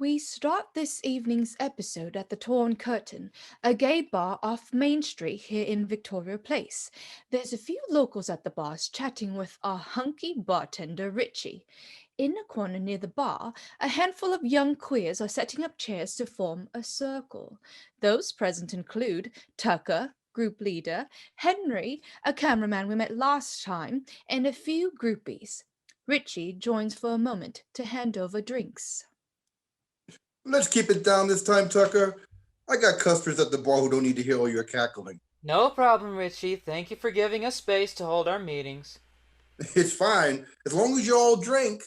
We start this evening's episode at the Torn Curtain, a gay bar off Main Street here in Victoria Place. There's a few locals at the bars chatting with our hunky bartender Richie. In a corner near the bar, a handful of young queers are setting up chairs to form a circle. Those present include Tucker, group leader, Henry, a cameraman we met last time, and a few groupies. Richie joins for a moment to hand over drinks. Let's keep it down this time, Tucker. I got customers at the bar who don't need to hear all your cackling. No problem, Richie. Thank you for giving us space to hold our meetings. It's fine, as long as you all drink.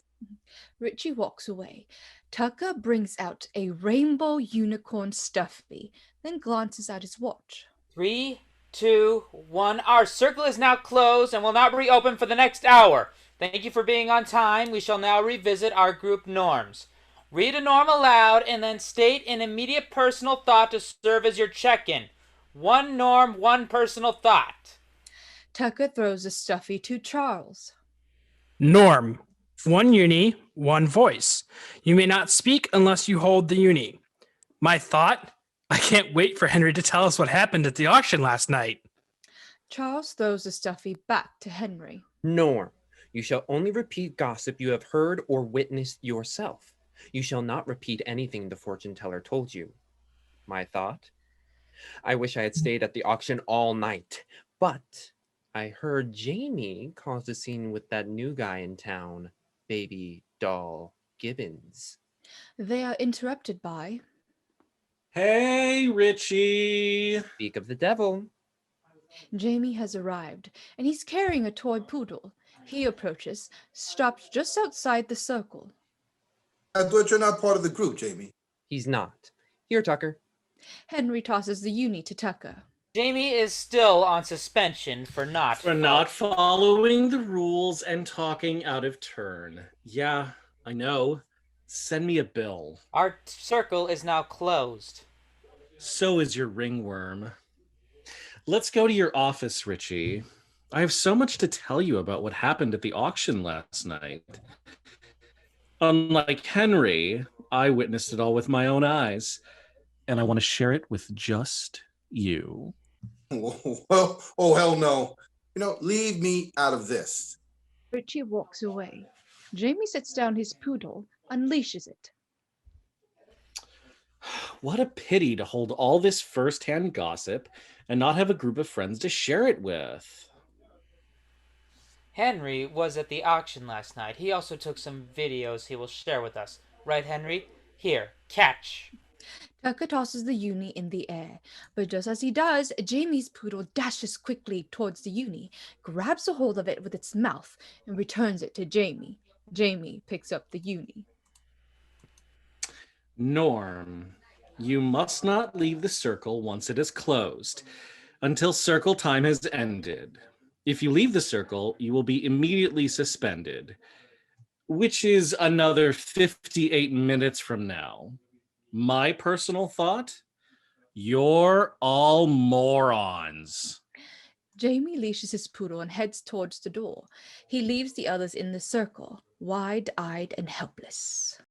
Richie walks away. Tucker brings out a rainbow unicorn stuffy, then glances at his watch. 3, 2, 1. Our circle is now closed and will not reopen for the next hour. Thank you for being on time. We shall now revisit our group norms. Read a norm aloud and then state an immediate personal thought to serve as your check-in. One norm, one personal thought. Tucker throws a stuffy to Charles. Norm. One uni, one voice. You may not speak unless you hold the uni. My thought? I can't wait for Henry to tell us what happened at the auction last night. Charles throws the stuffy back to Henry. Norm. You shall only repeat gossip you have heard or witnessed yourself. You shall not repeat anything the fortune teller told you. My thought? I wish I had stayed at the auction all night, but I heard Jamie caused a scene with that new guy in town, Baby Doll Gibbons. They are interrupted by... Hey, Richie! Speak of the devil. Jamie has arrived, and he's carrying a toy poodle. He approaches, stops just outside the circle. I thought you're not part of the group, Jamie. He's not. Here, Tucker. Henry tosses the uni to Tucker. Jamie is still on suspension for not following the rules and talking out of turn. Yeah, I know. Send me a bill. Our circle is now closed. So is your ringworm. Let's go to your office, Richie. I have so much to tell you about what happened at the auction last night. Unlike Henry, I witnessed it all with my own eyes, and I want to share it with just you. Well, oh, hell no. Leave me out of this. Richie walks away. Jamie sets down his poodle, unleashes it. What a pity to hold all this first-hand gossip and not have a group of friends to share it with. Henry was at the auction last night. He also took some videos he will share with us. Right, Henry? Here, catch. Tucker tosses the uni in the air, but just as he does, Jamie's poodle dashes quickly towards the uni, grabs a hold of it with its mouth, and returns it to Jamie. Jamie picks up the uni. Norm, you must not leave the circle once it is closed, until circle time has ended. If you leave the circle, you will be immediately suspended, which is another 58 minutes from now. My personal thought? You're all morons. Jamie leashes his poodle and heads towards the door. He leaves the others in the circle, wide-eyed and helpless.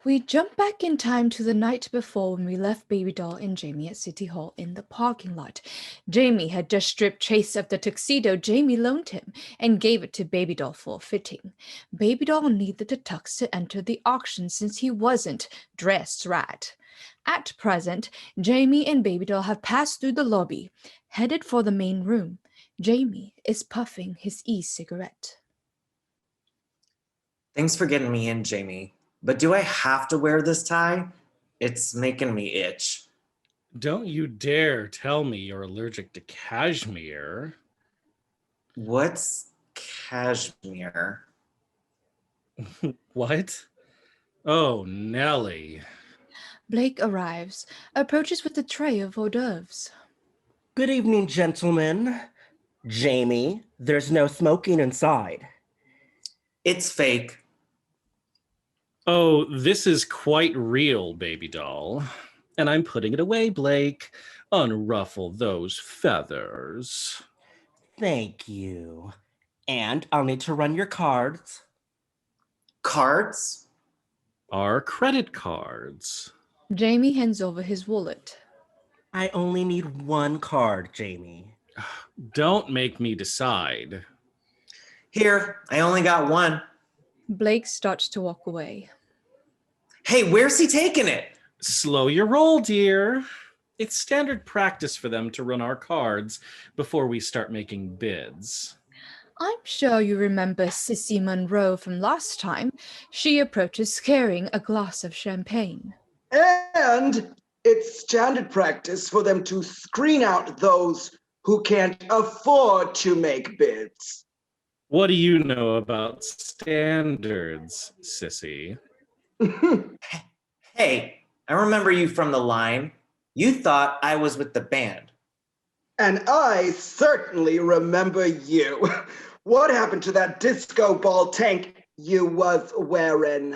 We jump back in time to the night before when we left Baby Doll and Jamie at City Hall in the parking lot. Jamie had just stripped Chase of the tuxedo Jamie loaned him and gave it to Baby Doll for fitting. Baby Doll needed the tux to enter the auction since he wasn't dressed right. At present, Jamie and Baby Doll have passed through the lobby, headed for the main room. Jamie is puffing his e-cigarette. Thanks for getting me in, Jamie. But do I have to wear this tie? It's making me itch. Don't you dare tell me you're allergic to cashmere. What's cashmere? What? Oh, Nelly. Blake arrives, approaches with a tray of hors d'oeuvres. Good evening, gentlemen. Jamie, there's no smoking inside. It's fake. Oh, this is quite real, baby doll. And I'm putting it away, Blake. Unruffle those feathers. Thank you. And I'll need to run your cards. Cards? Our credit cards. Jamie hands over his wallet. I only need one card, Jamie. Don't make me decide. Here, I only got one. Blake starts to walk away. Hey, where's he taking it? Slow your roll, dear. It's standard practice for them to run our cards before we start making bids. I'm sure you remember Sissy Monroe from last time. She approaches carrying a glass of champagne. And it's standard practice for them to screen out those who can't afford to make bids. What do you know about standards, sissy? Hey, I remember you from the line. You thought I was with the band. And I certainly remember you. What happened to that disco ball tank you was wearing?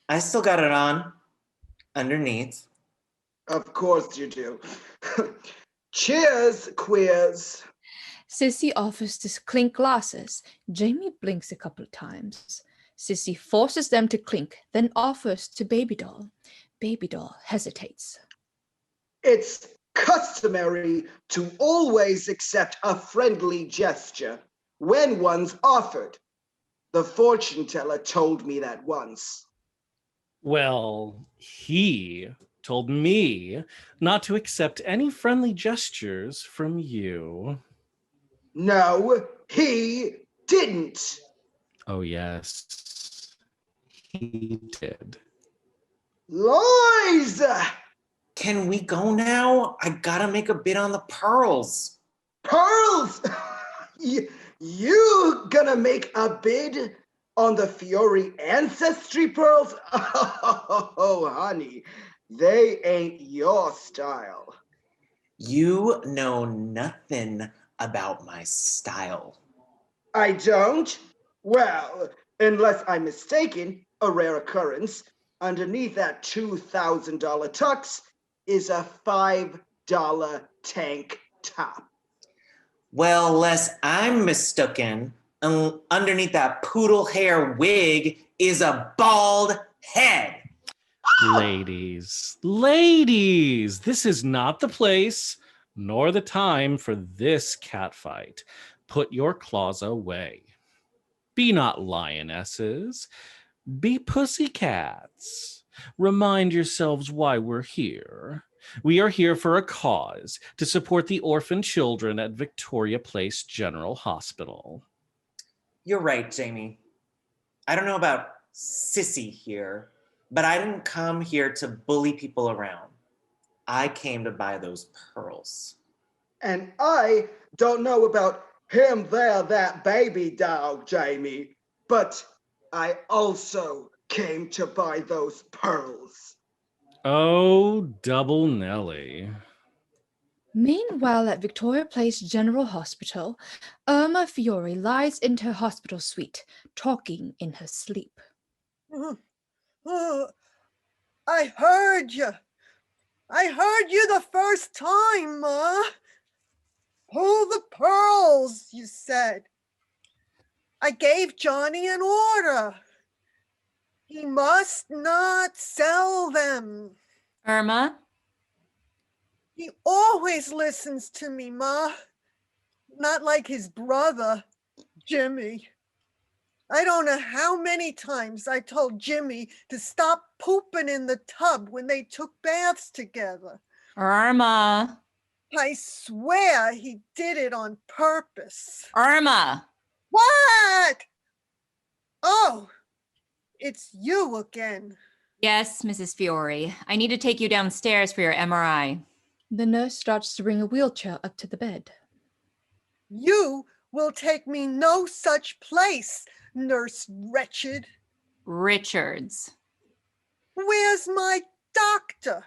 I still got it on. Underneath. Of course you do. Cheers, queers. Sissy offers to clink glasses. Jamie blinks a couple of times. Sissy forces them to clink, then offers to Baby Doll. Baby Doll hesitates. It's customary to always accept a friendly gesture when one's offered. The fortune teller told me that once. Well, he told me not to accept any friendly gestures from you. No, he didn't. Oh, yes, he did. Lies! Can we go now? I gotta make a bid on the pearls. Pearls! You gonna make a bid on the Fiori ancestry pearls? Oh, honey, they ain't your style. You know nothing about my style. I don't? Well, unless I'm mistaken, a rare occurrence, underneath that $2,000 tux is a $5 tank top. Well, lest I'm mistaken, underneath that poodle hair wig is a bald head. Ladies, this is not the place nor the time for this catfight. Put your claws away. Be not lionesses, be pussycats. Remind yourselves why we're here. We are here for a cause, to support the orphan children at Victoria Place General Hospital. You're right, Jamie. I don't know about sissy here, but I didn't come here to bully people around. I came to buy those pearls. And I don't know about him there, that baby dog, Jamie, but I also came to buy those pearls. Oh, double Nelly. Meanwhile, at Victoria Place General Hospital, Irma Fiori lies in her hospital suite, talking in her sleep. I heard you. I heard you the first time, Ma. Pull the pearls, you said. I gave Johnny an order. He must not sell them. Irma? He always listens to me, Ma. Not like his brother, Jimmy. I don't know how many times I told Jimmy to stop pooping in the tub when they took baths together. Irma? I swear he did it on purpose. Irma? What? Oh, it's you again. Yes, Mrs. Fiori. I need to take you downstairs for your MRI. The nurse starts to bring a wheelchair up to the bed. You will take me no such place, Nurse Wretched. Richards. Where's my doctor?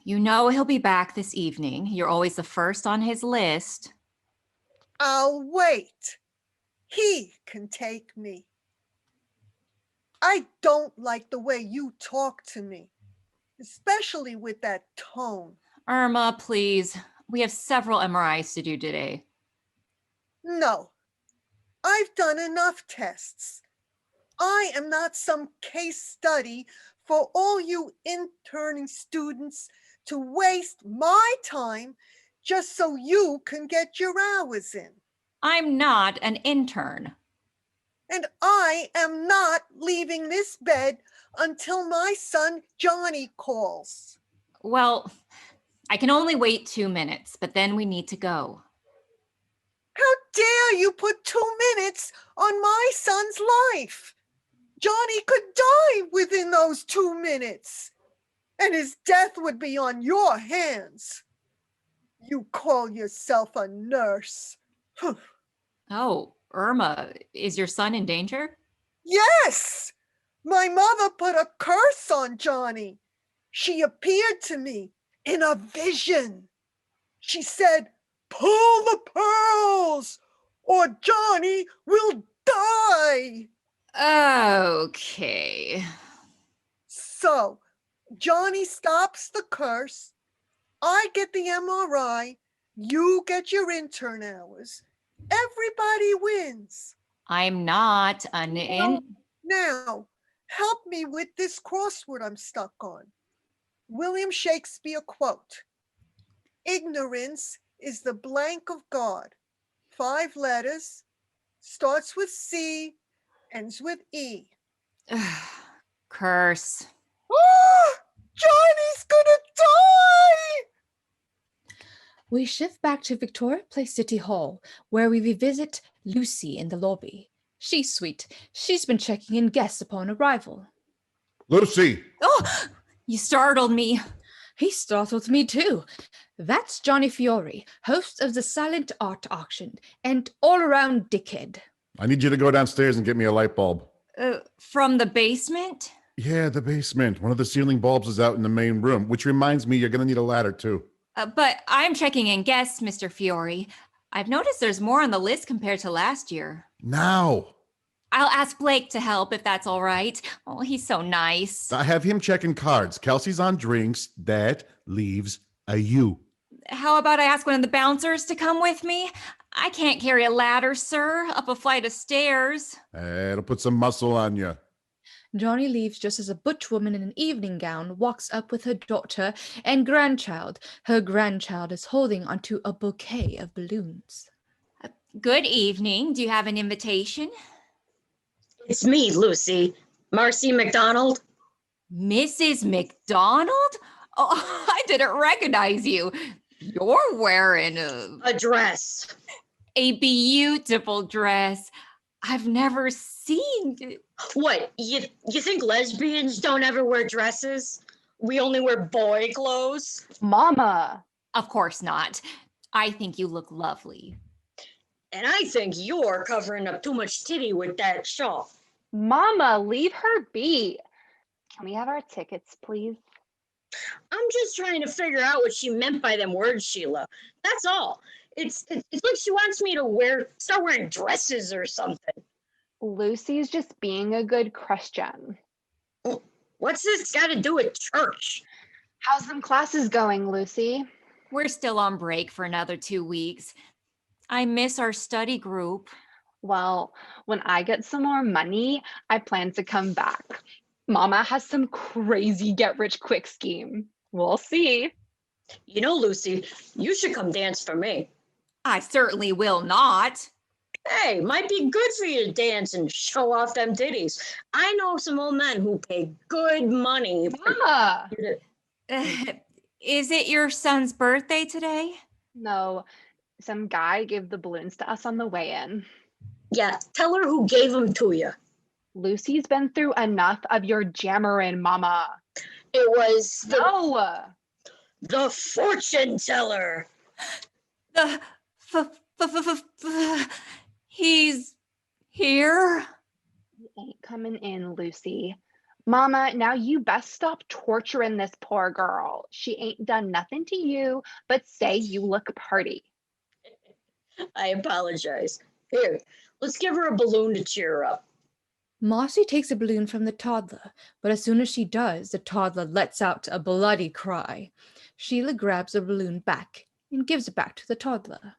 You know he'll be back this evening. You're always the first on his list. I'll wait. He can take me. I don't like the way you talk to me, especially with that tone. Irma, please. We have several MRIs to do today. No, I've done enough tests. I am not some case study for all you interning students to waste my time just so you can get your hours in. I'm not an intern. And I am not leaving this bed until my son Johnny calls. Well, I can only wait 2 minutes, but then we need to go. How dare you put 2 minutes on my son's life? Johnny could die within those 2 minutes, and his death would be on your hands. You call yourself a nurse. Oh, Irma, is your son in danger? Yes! My mother put a curse on Johnny. She appeared to me in a vision. She said, "Pull the pearls, or Johnny will die." Okay. So, Johnny stops the curse. I get the MRI. You get your intern hours. Everybody wins. I'm not an Now, help me with this crossword I'm stuck on. William Shakespeare quote: "Ignorance is the blank of God." 5 letters, starts with C, ends with E. Curse. Oh, Johnny's gonna die! We shift back to Victoria Place City Hall, where we revisit Lucy in the lobby. She's sweet. She's been checking in guests upon arrival. Lucy! Oh, you startled me. He startled me too. That's Johnny Fiori, host of the Silent Art Auction, and all-around dickhead. I need you to go downstairs and get me a light bulb. From the basement? Yeah, the basement. One of the ceiling bulbs is out in the main room, which reminds me you're going to need a ladder too. But I'm checking in guests, Mr. Fiori. I've noticed there's more on the list compared to last year. Now. I'll ask Blake to help if that's all right. Oh, he's so nice. I have him checking cards. Kelsey's on drinks. That leaves a you. How about I ask one of the bouncers to come with me? I can't carry a ladder, sir, up a flight of stairs. It'll put some muscle on you. Johnny leaves just as a butch woman in an evening gown walks up with her daughter and grandchild. Her grandchild is holding onto a bouquet of balloons. Good evening. Do you have an invitation? It's me, Lucy. Marcee McDonald. Mrs. McDonald? Oh, I didn't recognize you. You're wearing a dress. A beautiful dress. I've never seen it. What, you think lesbians don't ever wear dresses? We only wear boy clothes? Mama. Of course not. I think you look lovely. And I think you're covering up too much titty with that shawl. Mama, leave her be. Can we have our tickets, please? I'm just trying to figure out what she meant by them words, Sheila. That's all. It's like she wants me to start wearing dresses or something. Lucy's just being a good Christian. What's this got to do with church? How's them classes going, Lucy? We're still on break for another 2 weeks. I miss our study group. Well, when I get some more money, I plan to come back. Mama has some crazy get rich quick scheme. We'll see. You know, Lucy, you should come dance for me. I certainly will not. Hey, might be good for you to dance and show off them titties. I know some old men who pay good money. Mama! Is it your son's birthday today? No, some guy gave the balloons to us on the way in. Yeah, tell her who gave them to you. Lucy's been through enough of your jammerin', Mama. It was the fortune teller. He's here? He ain't coming in, Lucy. Mama, now you best stop torturing this poor girl. She ain't done nothing to you but say you look pretty. I apologize. Here, let's give her a balloon to cheer her up. Marcee takes a balloon from the toddler, but as soon as she does, the toddler lets out a bloody cry. Sheila grabs the balloon back and gives it back to the toddler.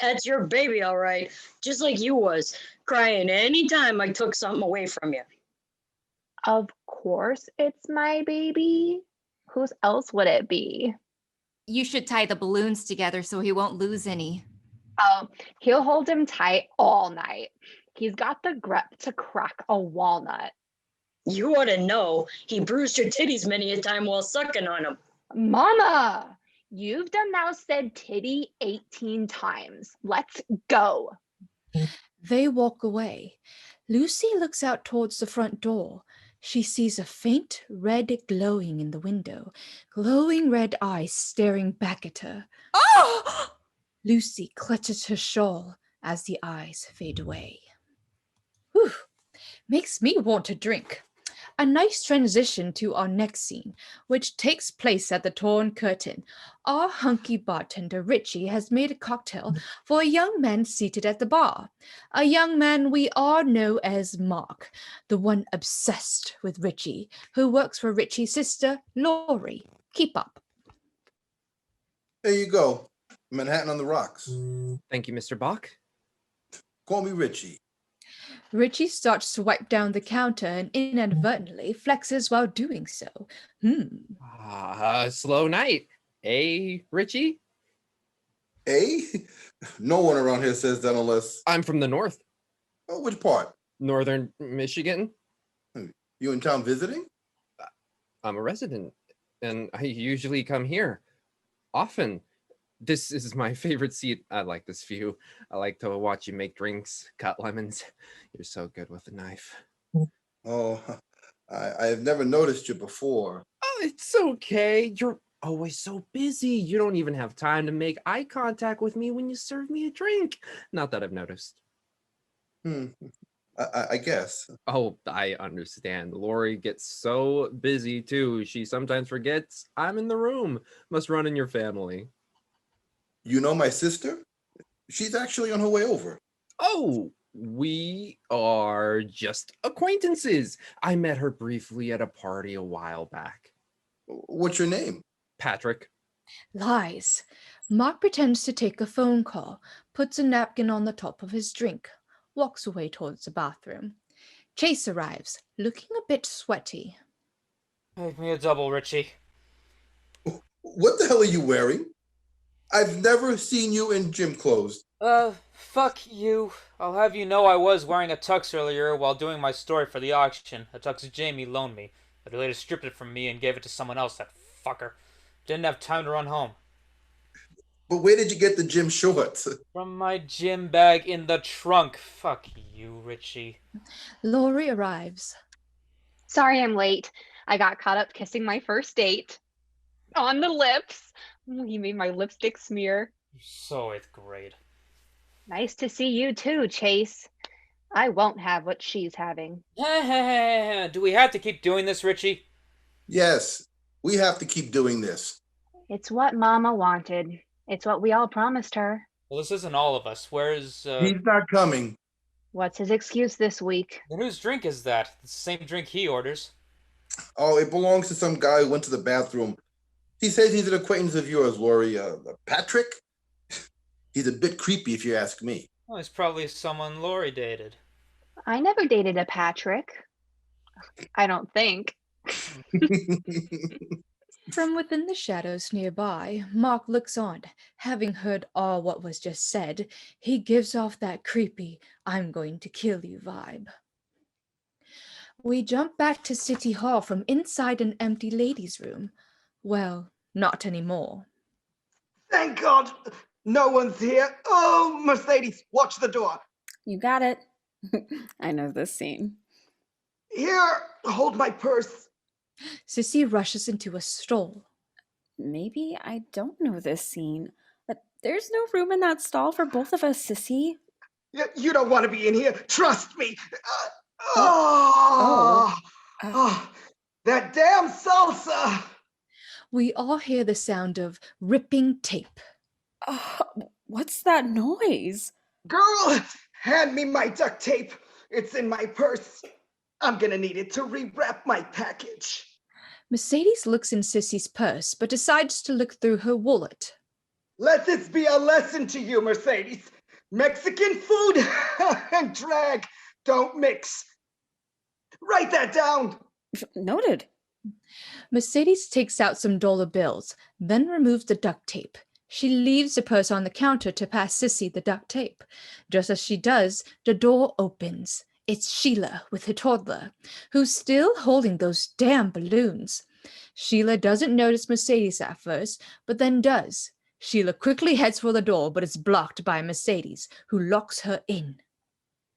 That's your baby, all right. Just like you was, crying any time I took something away from you. Of course it's my baby. Whose else would it be? You should tie the balloons together so he won't lose any. Oh, he'll hold him tight all night. He's got the grip to crack a walnut. You ought to know he bruised your titties many a time while sucking on him. Mama, you've done now said titty 18 times. Let's go. They walk away. Lucy looks out towards the front door. She sees a faint red glowing in the window, glowing red eyes staring back at her. Oh! Lucy clutches her shawl as the eyes fade away. Whew, makes me want to drink. A nice transition to our next scene, which takes place at the Torn Curtain. Our hunky bartender, Richie, has made a cocktail for a young man seated at the bar. A young man we all know as Mark, the one obsessed with Richie, who works for Richie's sister, Lori. Keep up. There you go. Manhattan on the rocks. Thank you, Mr. Bach. Call me Richie. Richie starts to wipe down the counter and inadvertently flexes while doing so. Slow night. Eh, Richie? Eh? No one around here says that unless... I'm from the north. Oh, which part? Northern Michigan. You in town visiting? I'm a resident, and I usually come here. Often. This is my favorite seat. I like this view. I like to watch you make drinks, cut lemons. You're so good with a knife. Oh, I have never noticed you before. Oh, it's okay. You're always so busy. You don't even have time to make eye contact with me when you serve me a drink. Not that I've noticed. I guess. Oh, I understand. Lori gets so busy too. She sometimes forgets I'm in the room. Must run in your family. You know my sister? She's actually on her way over. Oh, we are just acquaintances. I met her briefly at a party a while back. What's your name? Patrick. Lies. Mark pretends to take a phone call, puts a napkin on the top of his drink, walks away towards the bathroom. Chase arrives, looking a bit sweaty. Make me a double, Richie. What the hell are you wearing? I've never seen you in gym clothes. Fuck you. I'll have you know I was wearing a tux earlier while doing my story for the auction. A tux Jamie loaned me, but he later stripped it from me and gave it to someone else, that fucker. Didn't have time to run home. But where did you get the gym shorts? From my gym bag in the trunk. Fuck you, Richie. Lori arrives. Sorry I'm late. I got caught up kissing my first date. On the lips. He made my lipstick smear. So 8th grade. Nice to see you too, Chase. I won't have what she's having. Do we have to keep doing this, Richie? Yes, we have to keep doing this. It's what Mama wanted. It's what we all promised her. Well, this isn't all of us. Where's, He's not coming. What's his excuse this week? Then whose drink is that? It's the same drink he orders. Oh, it belongs to some guy who went to the bathroom. He says he's an acquaintance of yours, Lori. Patrick? He's a bit creepy, if you ask me. Well, he's probably someone Lori dated. I never dated a Patrick. I don't think. From within the shadows nearby, Mark looks on. Having heard all what was just said, he gives off that creepy, I'm going to kill you vibe. We jump back to City Hall from inside an empty ladies' room. Well, not anymore. Thank God no one's here. Oh, Mercedes, watch the door. You got it. I know this scene. Here, hold my purse. Sissy rushes into a stall. Maybe I don't know this scene, but there's no room in that stall for both of us, Sissy. You don't want to be in here. Trust me. That damn salsa. We all hear the sound of ripping tape. What's that noise? Girl, hand me my duct tape. It's in my purse. I'm gonna need it to rewrap my package. Mercedes looks in Sissy's purse, but decides to look through her wallet. Let this be a lesson to you, Mercedes. Mexican food and drag don't mix. Write that down. Noted. Mercedes takes out some dollar bills, then removes the duct tape. She leaves the purse on the counter to pass Sissy the duct tape. Just as she does, the door opens. It's Sheila with her toddler, who's still holding those damn balloons. Sheila doesn't notice Mercedes at first, but then does. Sheila quickly heads for the door, but is blocked by Mercedes, who locks her in.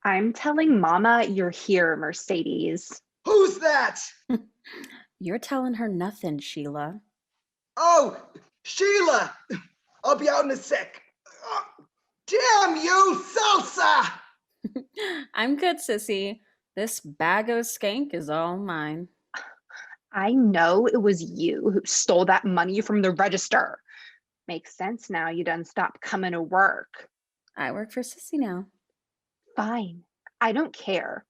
I'm telling Mama you're here, Mercedes. Who's that? You're telling her nothing, Sheila. Oh, Sheila! I'll be out in a sec. Damn you, salsa! I'm good, Sissy. This bag of skank is all mine. I know it was you who stole that money from the register. Makes sense now you done stopped coming to work. I work for Sissy now. Fine. I don't care.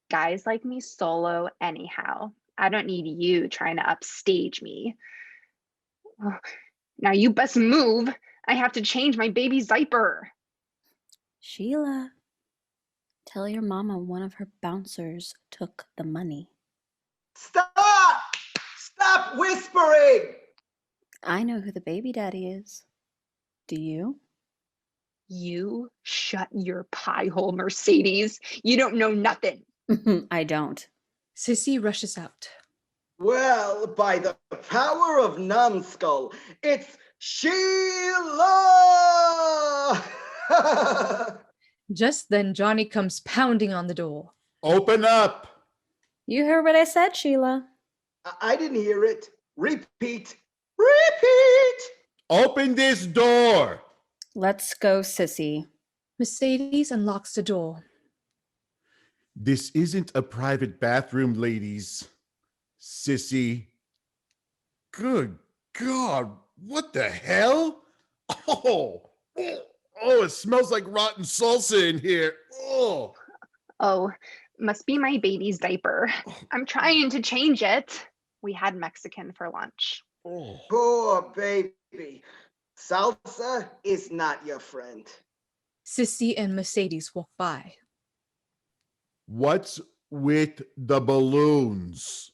Guys like me solo anyhow. I don't need you trying to upstage me. Now you best move. I have to change my baby's diaper. Sheila, tell your mama one of her bouncers took the money. Stop! Stop whispering! I know who the baby daddy is. Do you? You shut your pie hole, Mercedes. You don't know nothing. I don't. Sissy rushes out. Well, by the power of Numbskull, it's Sheila! Just then, Johnny comes pounding on the door. Open up! You heard what I said, Sheila. I didn't hear it. Repeat. Repeat! Open this door! Let's go, Sissy. Mercedes unlocks the door. This isn't a private bathroom, ladies. Sissy. Good God, what the hell? Oh, it smells like rotten salsa in here. Oh, must be my baby's diaper. I'm trying to change it. We had Mexican for lunch. Poor baby. Salsa is not your friend. Sissy and Mercedes walk by. What's with the balloons?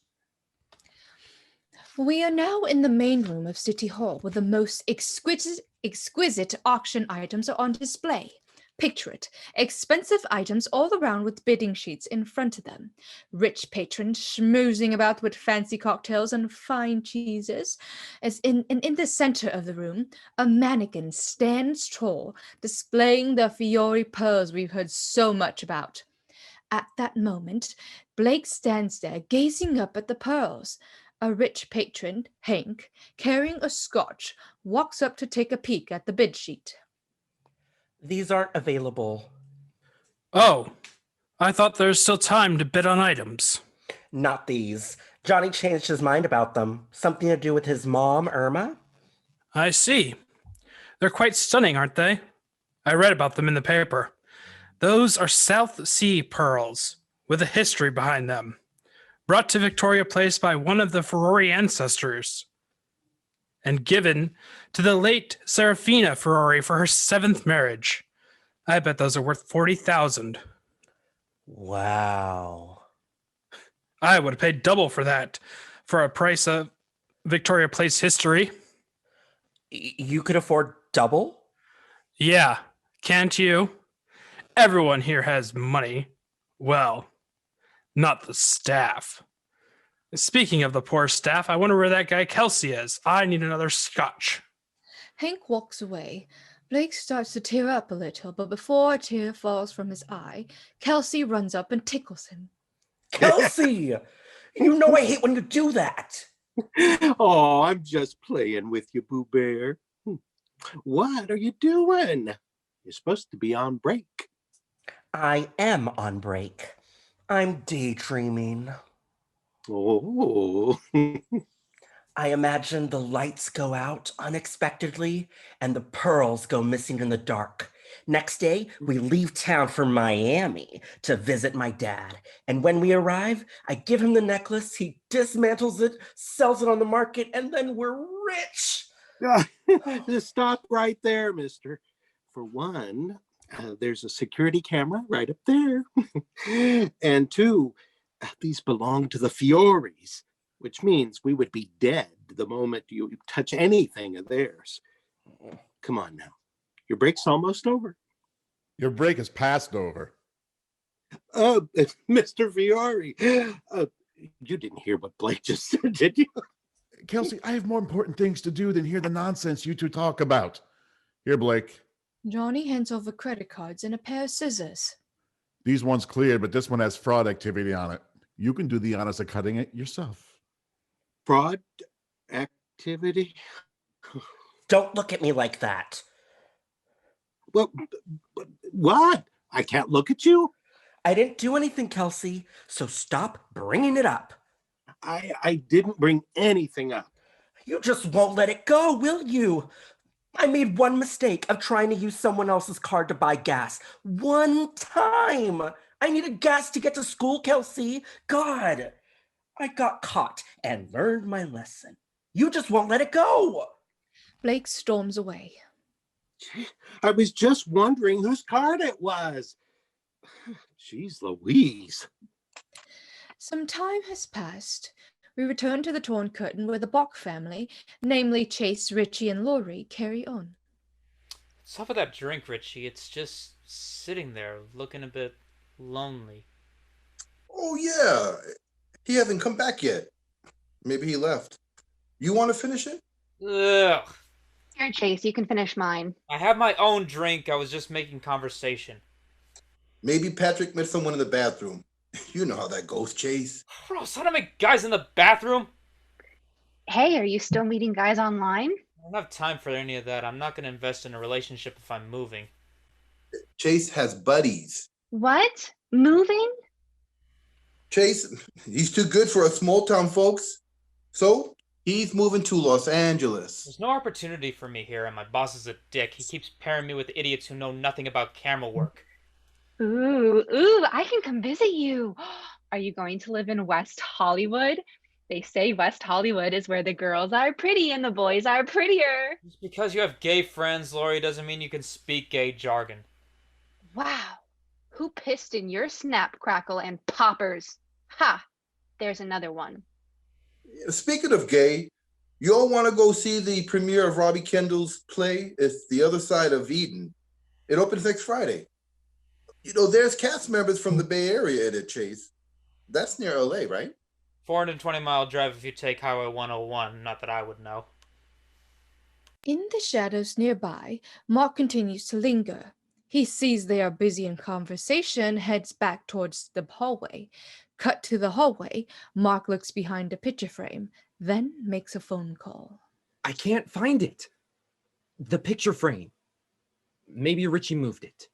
We are now in the main room of City Hall, where the most exquisite auction items are on display. Picture it, expensive items all around with bidding sheets in front of them. Rich patrons schmoozing about with fancy cocktails and fine cheeses. As in the center of the room, a mannequin stands tall, displaying the Fiori Pearls we've heard so much about. At that moment, Blake stands there, gazing up at the pearls. A rich patron, Hank, carrying a scotch, walks up to take a peek at the bid sheet. These aren't available. Oh, I thought there was still time to bid on items. Not these. Johnny changed his mind about them. Something to do with his mom, Irma? I see. They're quite stunning, aren't they? I read about them in the paper. Those are South Sea pearls, with a history behind them. Brought to Victoria Place by one of the Fiori ancestors, and given to the late Serafina Fiori for her 7th marriage. I bet those are worth $40,000. Wow. I would have paid double for that, for a price of Victoria Place history. You could afford double? Yeah, can't you? Everyone here has money. Well, not the staff. Speaking of the poor staff, I wonder where that guy Kelsey is. I need another scotch. Hank walks away. Blake starts to tear up a little, but before a tear falls from his eye, Kelsey runs up and tickles him. Kelsey! You know I hate when you do that. Oh, I'm just playing with you, Boo Bear. What are you doing? You're supposed to be on break. I am on break. I'm daydreaming. Oh. I imagine the lights go out unexpectedly and the pearls go missing in the dark. Next day, we leave town for Miami to visit my dad. And when we arrive, I give him the necklace, he dismantles it, sells it on the market, and then we're rich. Just stop right there, mister. For one, there's a security camera right up there. And two, these belong to the Fioris, which means we would be dead the moment you touch anything of theirs. Come on now. Your break's almost over. Your break is past over. Mr. Fiori, you didn't hear what Blake just said, did you? Kelsey, I have more important things to do than hear the nonsense you two talk about. Here, Blake. Johnny hands over credit cards and a pair of scissors. These ones cleared, but this one has fraud activity on it. You can do the honors of cutting it yourself. Fraud activity? Don't look at me like that. Well, what? I can't look at you? I didn't do anything, Kelsey, so stop bringing it up. I didn't bring anything up. You just won't let it go, will you? I made one mistake of trying to use someone else's card to buy gas. One time. I needed gas to get to school, Kelsey. God, I got caught and learned my lesson. You just won't let it go. Blake storms away. I was just wondering whose card it was. Jeez Louise. Some time has passed. We return to the Torn Curtain where the Bach family, namely Chase, Richie, and Laurie, carry on. What's up with that drink, Richie? It's just sitting there, looking a bit lonely. Oh, yeah. He hasn't come back yet. Maybe he left. You want to finish it? Ugh. Here, Chase, you can finish mine. I have my own drink. I was just making conversation. Maybe Patrick met someone in the bathroom. You know how that goes, Chase. Bro, so I don't make guys in the bathroom. Hey, are you still meeting guys online? I don't have time for any of that. I'm not going to invest in a relationship if I'm moving. Chase has buddies. What? Moving? Chase, he's too good for us small town folks. So he's moving to Los Angeles. There's no opportunity for me here, and my boss is a dick. He keeps pairing me with idiots who know nothing about camera work. Ooh, I can come visit you. Are you going to live in West Hollywood? They say West Hollywood is where the girls are pretty and the boys are prettier. Just because you have gay friends, Laurie, doesn't mean you can speak gay jargon. Wow. Who pissed in your snap, crackle, and poppers? Ha! There's another one. Speaking of gay, you all want to go see the premiere of Robbie Kendall's play? It's The Other Side of Eden. It opens next Friday. You know, there's cast members from the Bay Area in it, Chase. That's near LA, right? 420-mile drive if you take Highway 101. Not that I would know. In the shadows nearby, Mark continues to linger. He sees they are busy in conversation, heads back towards the hallway. Cut to the hallway, Mark looks behind a picture frame, then makes a phone call. I can't find it. The picture frame. Maybe Richie moved it.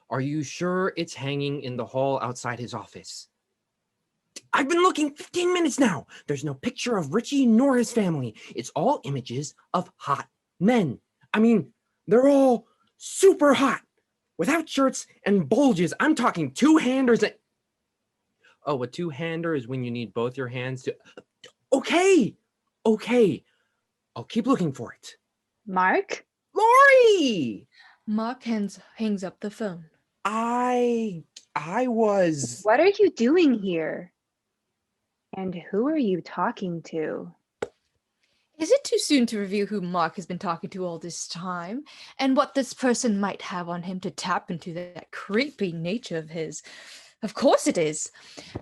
Are you sure it's hanging in the hall outside his office? I've been looking 15 minutes now. There's no picture of Richie nor his family. It's all images of hot men. I mean, they're all super hot, without shirts and bulges. I'm talking two-handers. Oh, a two-hander is when you need both your hands to... Okay. I'll keep looking for it. Mark? Laurie! Mark hangs up the phone. I was... What are you doing here? And who are you talking to? Is it too soon to review who Mark has been talking to all this time, and what this person might have on him to tap into that creepy nature of his? Of course it is.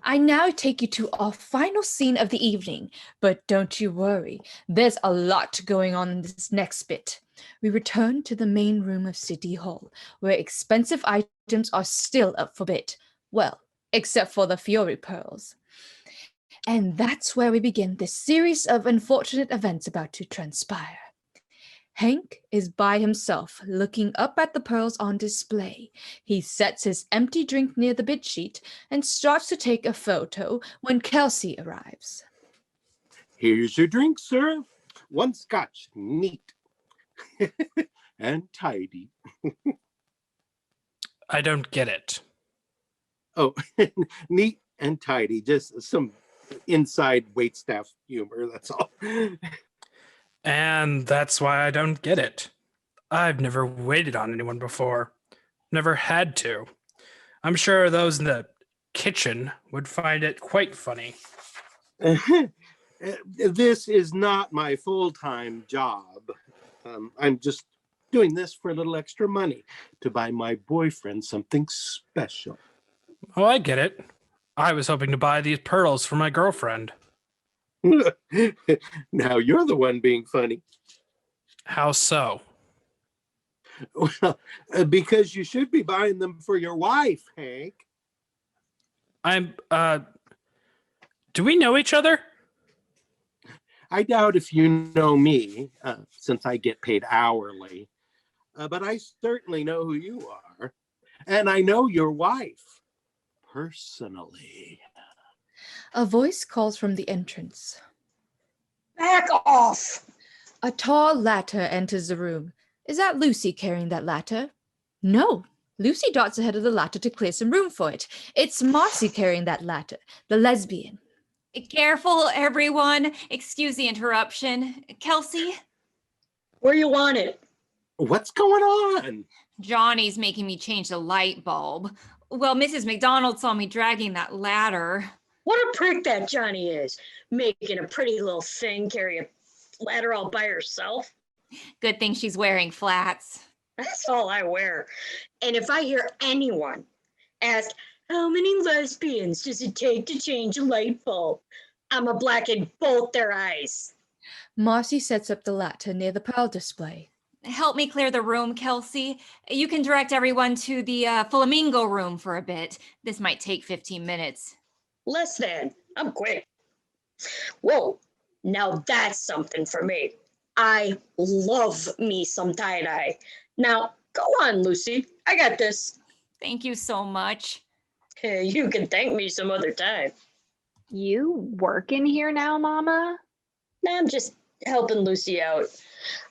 I now take you to our final scene of the evening, but don't you worry, there's a lot going on in this next bit. We return to the main room of City Hall, where expensive items are still up for bid. Well, except for the Fiori Pearls. And that's where we begin this series of unfortunate events about to transpire. Hank is by himself, looking up at the pearls on display. He sets his empty drink near the bid sheet and starts to take a photo when Kelsey arrives. Here's your drink, sir. One scotch, neat and tidy. I don't get it. Oh, neat and tidy. Just some inside waitstaff humor, that's all. And that's why I don't get it. I've never waited on anyone before. Never had to. I'm sure those in the kitchen would find it quite funny. This is not my full-time job. I'm just doing this for a little extra money to buy my boyfriend something special. Oh, I get it. I was hoping to buy these pearls for my girlfriend. Now you're the one being funny. How so? Well, because you should be buying them for your wife, Hank. Do we know each other? I doubt if you know me, since I get paid hourly. But I certainly know who you are. And I know your wife personally. A voice calls from the entrance. Back off! A tall latter enters the room. Is that Lucy carrying that latter? No. Lucy darts ahead of the latter to clear some room for it. It's Marcee carrying that latter, the lesbian. Careful, everyone. Excuse the interruption. Kelsey? Where you want it? What's going on? Johnny's making me change the light bulb. Well, Mrs. McDonald saw me dragging that ladder. What a prick that Johnny is, making a pretty little thing carry a ladder all by herself. Good thing she's wearing flats. That's all I wear. And if I hear anyone ask, how many lesbians does it take to change a light bulb? I'ma blacken both their eyes. Marcee sets up the latter near the pearl display. Help me clear the room, Kelsey. You can direct everyone to the flamingo room for a bit. This might take 15 minutes. Less than. I'm quick. Whoa, now that's something for me. I love me some tie-dye. Now, go on, Lucy. I got this. Thank you so much. You can thank me some other time. You work in here now, Mama? Nah, I'm just helping Lucy out.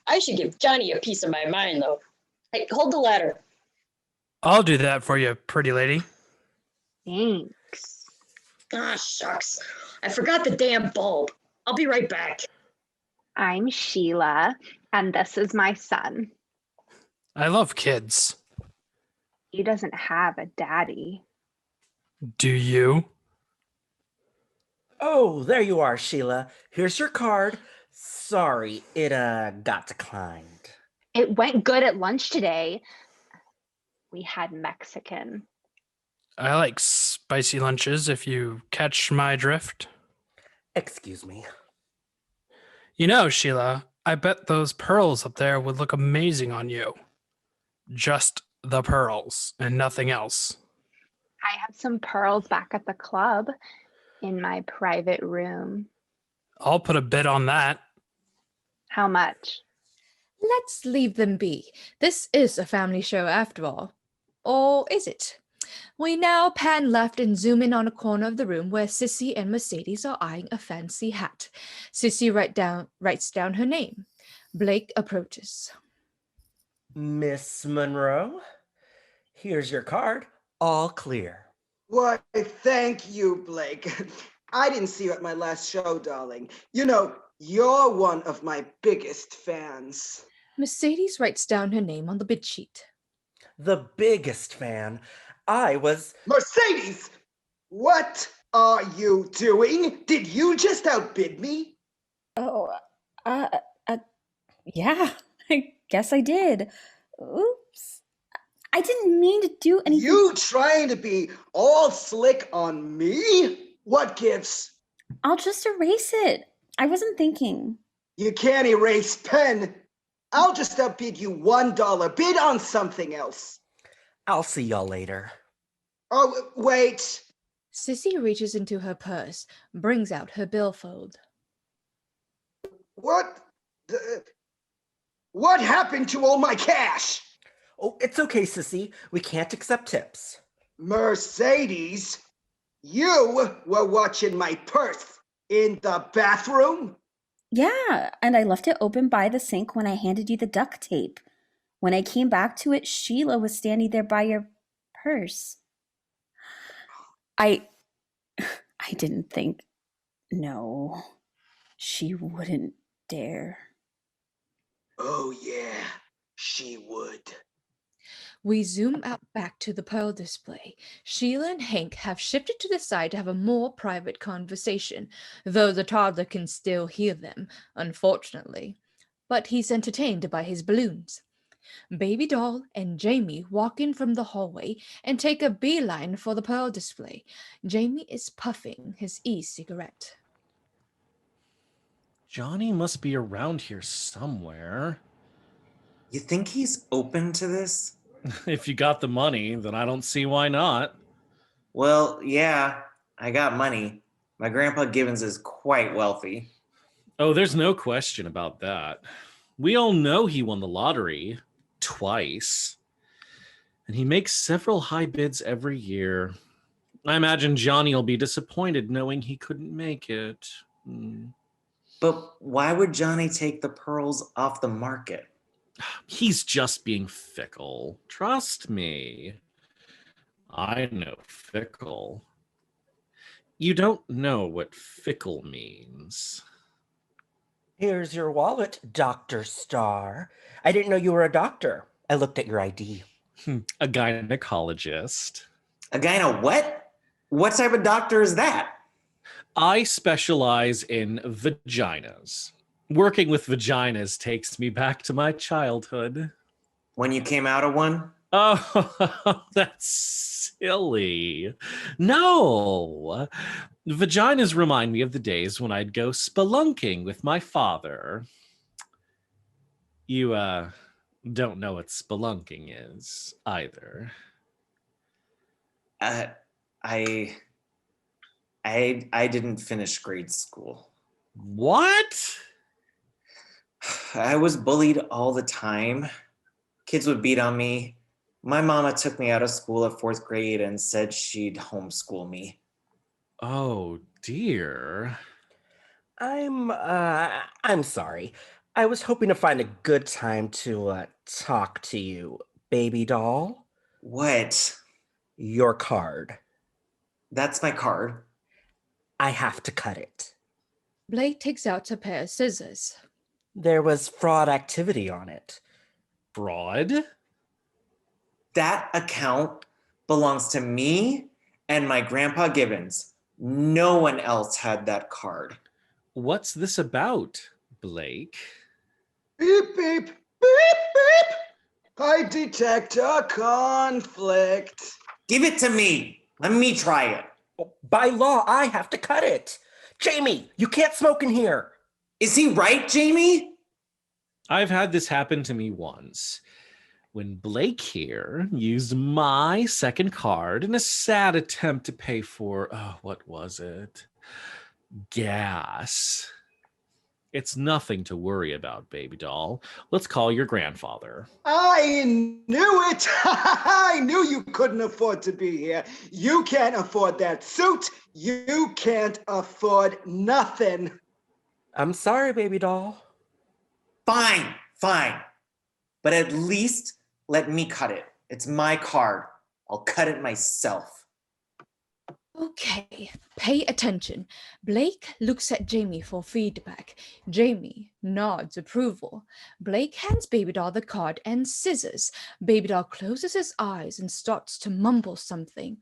I should give Johnny a piece of my mind, though. Hey, hold the ladder. I'll do that for you, pretty lady. Thanks. Ah, shucks. I forgot the damn bulb. I'll be right back. I'm Sheila, and this is my son. I love kids. He doesn't have a daddy. Do you? Oh, there you are, Sheila. Here's your card. Sorry, it got declined. It went good at lunch today. We had Mexican. I like spicy lunches, if you catch my drift. Excuse me. You know, Sheila, I bet those pearls up there would look amazing on you. Just the pearls and nothing else. I have some pearls back at the club in my private room. I'll put a bid on that. How much? Let's leave them be. This is a family show after all. Or is it? We now pan left and zoom in on a corner of the room where Sissy and Mercedes are eyeing a fancy hat. Sissy writes down her name. Blake approaches. Miss Monroe, here's your card. All clear. Why, thank you, Blake. I didn't see you at my last show, darling. You know, you're one of my biggest fans. Mercedes writes down her name on the bid sheet. The biggest fan. I was... Mercedes! What? are you doing? Did you just outbid me? Oh, uh, uh, yeah, I guess I did. Oops. I didn't mean to do anything. You trying to be all slick on me? What gives? I'll just erase it. I wasn't thinking. You can't erase pen. I'll just outbid you $1. Bid on something else. I'll see y'all later. Oh, wait. Sissy reaches into her purse, brings out her billfold. What happened to all my cash? Oh, it's okay, Sissy. We can't accept tips. Mercedes, you were watching my purse in the bathroom? Yeah, and I left it open by the sink when I handed you the duct tape. When I came back to it, Sheila was standing there by your purse. I didn't think. No, she wouldn't dare. Oh, yeah, she would. We zoom out back to the pearl display. Sheila and Hank have shifted to the side to have a more private conversation, though the toddler can still hear them, unfortunately. But he's entertained by his balloons. Baby Doll and Jamie walk in from the hallway and take a beeline for the pearl display. Jamie is puffing his e-cigarette. Johnny must be around here somewhere. You think he's open to this? If you got the money, then I don't see why not. Well, yeah, I got money. My grandpa Gibbons is quite wealthy. Oh, there's no question about that. We all know he won the lottery twice. And he makes several high bids every year. I imagine Johnny will be disappointed knowing he couldn't make it. But why would Johnny take the pearls off the market? He's just being fickle. Trust me. I know fickle. You don't know what fickle means. Here's your wallet, Dr. Starr. I didn't know you were a doctor. I looked at your ID. A gynecologist. A gyno what? What type of doctor is that? I specialize in vaginas. Working with vaginas takes me back to my childhood. When you came out of one? Oh, that's silly. No. Vaginas remind me of the days when I'd go spelunking with my father. You, don't know what spelunking is either. I didn't finish grade school. What? I was bullied all the time. Kids would beat on me. My mama took me out of school at 4th grade and said she'd homeschool me. Oh, dear. I'm sorry. I was hoping to find a good time to talk to you, baby doll. What? Your card. That's my card. I have to cut it. Blake takes out a pair of scissors. There was fraud activity on it. Fraud? That account belongs to me and my grandpa Gibbons. No one else had that card. What's this about, Blake? Beep, beep, beep, beep. I detect a conflict. Give it to me. Let me try it. By law, I have to cut it. Jamie, you can't smoke in here. Is he right, Jamie? I've had this happen to me once. When Blake here used my second card in a sad attempt to pay for, what was it? Gas. It's nothing to worry about, baby doll. Let's call your grandfather. I knew it. I knew you couldn't afford to be here. You can't afford that suit. You can't afford nothing. I'm sorry, baby doll. Fine. But at least let me cut it. It's my card. I'll cut it myself. Okay, pay attention. Blake looks at Jamie for feedback. Jamie nods approval. Blake hands Baby Doll the card and scissors. Baby Doll closes his eyes and starts to mumble something.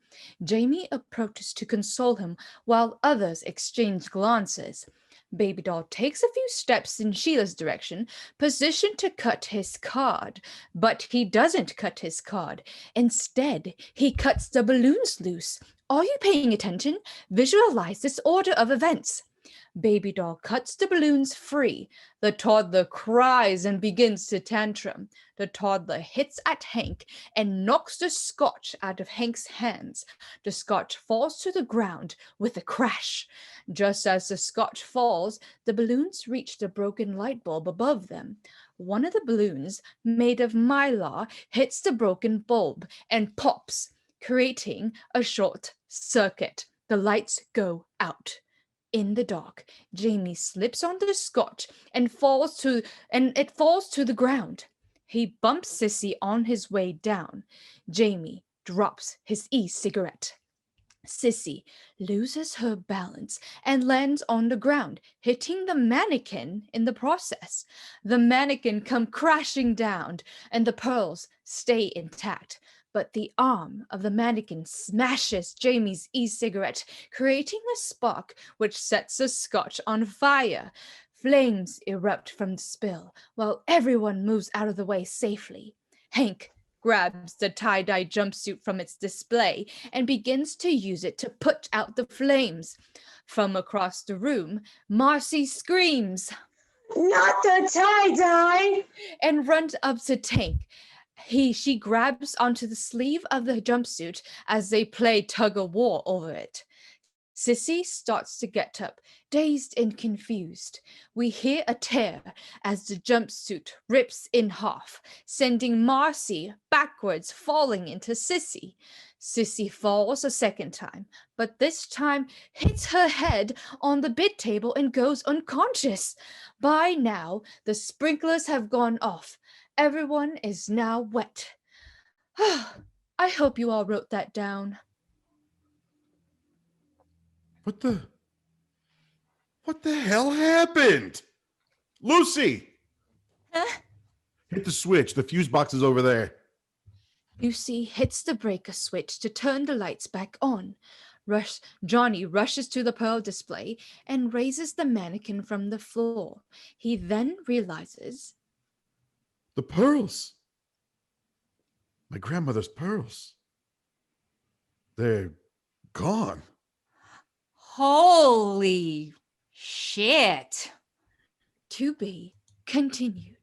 Jamie approaches to console him while others exchange glances. Baby Doll takes a few steps in Sheila's direction, positioned to cut his card. But he doesn't cut his card. Instead, he cuts the balloons loose. Are you paying attention? Visualize this order of events. Baby Doll cuts the balloons free. The toddler cries and begins to tantrum. The toddler hits at Hank and knocks the scotch out of Hank's hands. The scotch falls to the ground with a crash. Just as the scotch falls, the balloons reach the broken light bulb above them. One of the balloons, made of mylar, hits the broken bulb and pops, creating a short circuit. The lights go out. In the dark, Jamie slips on the scotch and it falls to the ground. He bumps Sissy on his way down. Jamie drops his e-cigarette. Sissy loses her balance and lands on the ground, hitting the mannequin in the process. The mannequin comes crashing down and the pearls stay intact. But the arm of the mannequin smashes Jamie's e-cigarette, creating a spark which sets the scotch on fire. Flames erupt from the spill while everyone moves out of the way safely. Hank grabs the tie-dye jumpsuit from its display and begins to use it to put out the flames. From across the room, Marcee screams, "Not the tie-dye!" and runs up to Tank. She grabs onto the sleeve of the jumpsuit as they play tug-of-war over it. Sissy starts to get up, dazed and confused. We hear a tear as the jumpsuit rips in half, sending Marcee backwards, falling into Sissy. Sissy falls a second time, but this time hits her head on the bed table and goes unconscious. By now, the sprinklers have gone off. Everyone is now wet. I hope you all wrote that down. What the hell happened? Lucy! Huh? Hit the switch. The fuse box is over there. Lucy hits the breaker switch to turn the lights back on. Johnny rushes to the pearl display and raises the mannequin from the floor. He then realizes... The pearls. My grandmother's pearls. They're gone. Holy shit. To be continued.